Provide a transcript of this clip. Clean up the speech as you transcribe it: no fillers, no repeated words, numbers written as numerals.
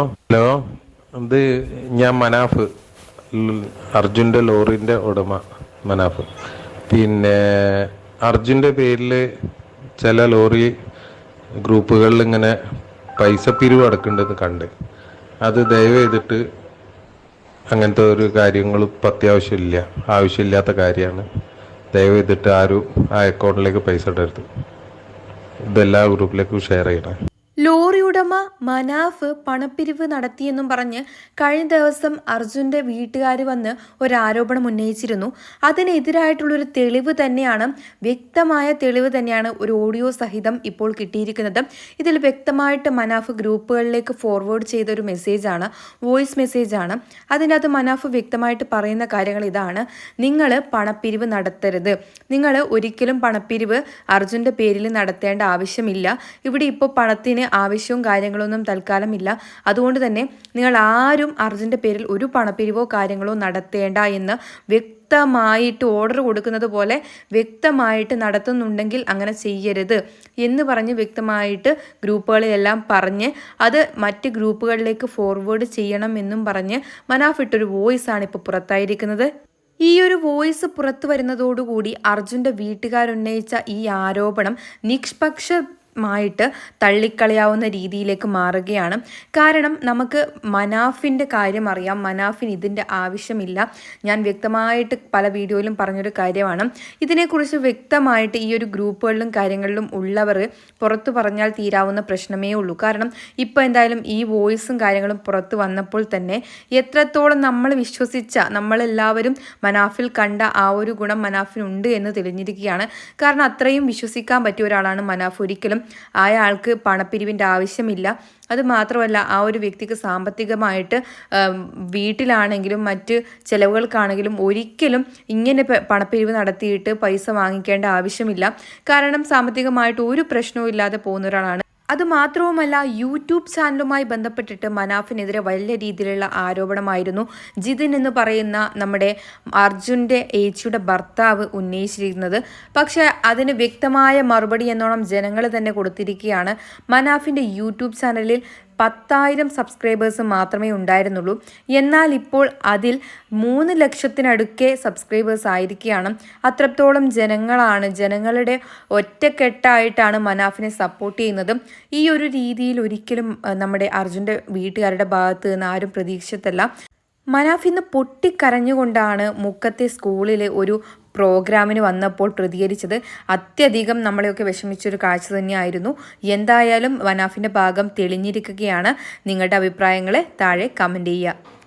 Hello, ഇത് ഞാൻ മനാഫ്, അർജുൻ്റെ ലോറിൻ്റെ ഉടമ മനാഫ്. പിന്നെ അർജുൻ്റെ പേരിൽ ചില ലോറി ഗ്രൂപ്പുകളിൽ ഇങ്ങനെ പൈസ പിരിവ് അടക്കുന്നുണ്ടെന്ന് കണ്ട്, അത് ദയവ് ചെയ്തിട്ട് അങ്ങനത്തെ ഒരു കാര്യങ്ങളും ഇപ്പം ആവശ്യമില്ലാത്ത കാര്യമാണ്. ദയവ് ചെയ്തിട്ട് ആരും ആ അക്കൗണ്ടിലേക്ക് പൈസ ഇടരുത്. ഇതെല്ലാ ഗ്രൂപ്പിലേക്കും ഷെയർ ചെയ്യണം. ലോറി ഉടമ മനാഫ് പണപ്പിരിവ് നടത്തിയെന്നും പറഞ്ഞ് കഴിഞ്ഞ ദിവസം അർജുൻ്റെ വീട്ടുകാർ വന്ന് ഒരു ആരോപണം ഉന്നയിച്ചിരുന്നു. അതിനെതിരായിട്ടുള്ളൊരു തെളിവ് തന്നെയാണ്, വ്യക്തമായ തെളിവ് തന്നെയാണ് ഒരു ഓഡിയോ സഹിതം ഇപ്പോൾ കിട്ടിയിരിക്കുന്നത്. ഇതിൽ വ്യക്തമായിട്ട് മനാഫ് ഗ്രൂപ്പുകളിലേക്ക് ഫോർവേഡ് ചെയ്തൊരു മെസ്സേജാണ്, വോയിസ് മെസ്സേജാണ്. അതിനകത്ത് മനാഫ് വ്യക്തമായിട്ട് പറയുന്ന കാര്യങ്ങൾ ഇതാണ്: നിങ്ങൾ പണപ്പിരിവ് നടത്തരുത്, നിങ്ങൾ ഒരിക്കലും പണപ്പിരിവ് അർജുൻ്റെ പേരിൽ നടത്തേണ്ട ആവശ്യമില്ല. ഇവിടെ ഇപ്പോൾ പണത്തിന് ആവശ്യവും കാര്യങ്ങളൊന്നും തൽക്കാലമില്ല. അതുകൊണ്ട് തന്നെ നിങ്ങൾ ആരും അർജുൻ്റെ പേരിൽ ഒരു പണപ്പിരിവോ കാര്യങ്ങളോ നടത്തേണ്ട എന്ന് വ്യക്തമായിട്ട് ഓർഡർ കൊടുക്കുന്നത് പോലെ വ്യക്തമായിട്ട് നടത്തുന്നുണ്ടെങ്കിൽ അങ്ങനെ ചെയ്യരുത് എന്ന് പറഞ്ഞ് വ്യക്തമായിട്ട് ഗ്രൂപ്പുകളിലെല്ലാം പറഞ്ഞ് അത് മറ്റ് ഗ്രൂപ്പുകളിലേക്ക് ഫോർവേഡ് ചെയ്യണം എന്നും പറഞ്ഞ് മനാഫ് ഇട്ടൊരു വോയിസാണ് ഇപ്പോൾ പുറത്തായിരിക്കുന്നത്. ഈ ഒരു വോയിസ് പുറത്തു വരുന്നതോടുകൂടി അർജുൻ്റെ വീട്ടുകാരുന്നയിച്ച ഈ ആരോപണം നിഷ്പക്ഷമായിട്ട് തള്ളിക്കളയാവുന്ന രീതിയിലേക്ക് മാറുകയാണ്. കാരണം നമുക്ക് മനാഫിൻ്റെ കാര്യം അറിയാം, മനാഫിന് ഇതിൻ്റെ ആവശ്യമില്ല. ഞാൻ വ്യക്തമായിട്ട് പല വീഡിയോയിലും പറഞ്ഞൊരു കാര്യമാണ്. ഇതിനെക്കുറിച്ച് വ്യക്തമായിട്ട് ഈ ഒരു ഗ്രൂപ്പുകളിലും കാര്യങ്ങളിലും ഉള്ളവർ പുറത്തു പറഞ്ഞാൽ തീരാവുന്ന പ്രശ്നമേ ഉള്ളൂ. കാരണം ഇപ്പോൾ എന്തായാലും ഈ വോയിസും കാര്യങ്ങളും പുറത്തു വന്നപ്പോൾ തന്നെ എത്രത്തോളം നമ്മൾ വിശ്വസിച്ച, നമ്മളെല്ലാവരും മനാഫിൽ കണ്ട ആ ഒരു ഗുണം മനാഫിനുണ്ട് എന്ന് തെളിഞ്ഞിരിക്കുകയാണ്. കാരണം അത്രയും വിശ്വസിക്കാൻ പറ്റിയ ഒരാളാണ് മനാഫ്. ഒരിക്കലും അയാൾക്ക് പണപ്പിരിവിൻ്റെ ആവശ്യമില്ല. അത് മാത്രമല്ല, ആ ഒരു വ്യക്തിക്ക് സാമ്പത്തികമായിട്ട് വീട്ടിലാണെങ്കിലും മറ്റ് ചിലവുകൾക്കാണെങ്കിലും ഒരിക്കലും ഇങ്ങനെ പണപ്പിരിവ് നടത്തിയിട്ട് പൈസ വാങ്ങിക്കേണ്ട ആവശ്യമില്ല. കാരണം സാമ്പത്തികമായിട്ട് ഒരു പ്രശ്നവും ഇല്ലാതെ പോകുന്ന ഒരാളാണ്. അതുമാത്രവുമല്ല, യൂട്യൂബ് ചാനലുമായി ബന്ധപ്പെട്ടിട്ട് മനാഫിനെതിരെ വലിയ രീതിയിലുള്ള ആരോപണമായിരുന്നു ജിതിൻ എന്ന് പറയുന്ന നമ്മുടെ അർജുൻ്റെ ഏച്ചിയുടെ ഭർത്താവ് ഉന്നയിച്ചിരിക്കുന്നത്. പക്ഷേ അതിന് വ്യക്തമായ മറുപടി എന്നോണം ജനങ്ങൾ തന്നെ കൊടുത്തിരിക്കുകയാണ്. മനാഫിൻ്റെ യൂട്യൂബ് ചാനലിൽ 10,000 സബ്സ്ക്രൈബേഴ്സ് മാത്രമേ ഉണ്ടായിരുന്നുള്ളൂ. എന്നാൽ ഇപ്പോൾ അതിൽ 3 ലക്ഷത്തിനടുക്കെ സബ്സ്ക്രൈബേഴ്സ് ആയിരിക്കുകയാണ്. അത്രത്തോളം ജനങ്ങളുടെ ഒറ്റക്കെട്ടായിട്ടാണ് മനാഫിനെ സപ്പോർട്ട് ചെയ്യുന്നത്. ഈ ഒരു രീതിയിൽ ഒരിക്കലും നമ്മുടെ അർജുൻ്റെ വീട്ടുകാരുടെ ഭാഗത്ത് നിന്ന് ആരും പ്രതീക്ഷിച്ചതല്ല. മനാഫ് ഇന്ന് പൊട്ടിക്കരഞ്ഞുകൊണ്ടാണ് മുക്കത്തെ സ്കൂളിലെ ഒരു പ്രോഗ്രാമിന് വന്നപ്പോൾ പ്രതികരിച്ചത്. അത്യധികം നമ്മളെയൊക്കെ വിഷമിച്ചൊരു കാഴ്ച തന്നെയായിരുന്നു. എന്തായാലും മനാഫിൻ്റെ ഭാഗം തെളിഞ്ഞിരിക്കുകയാണ്. നിങ്ങളുടെ അഭിപ്രായങ്ങളെ താഴെ കമൻറ്റ് ചെയ്യുക.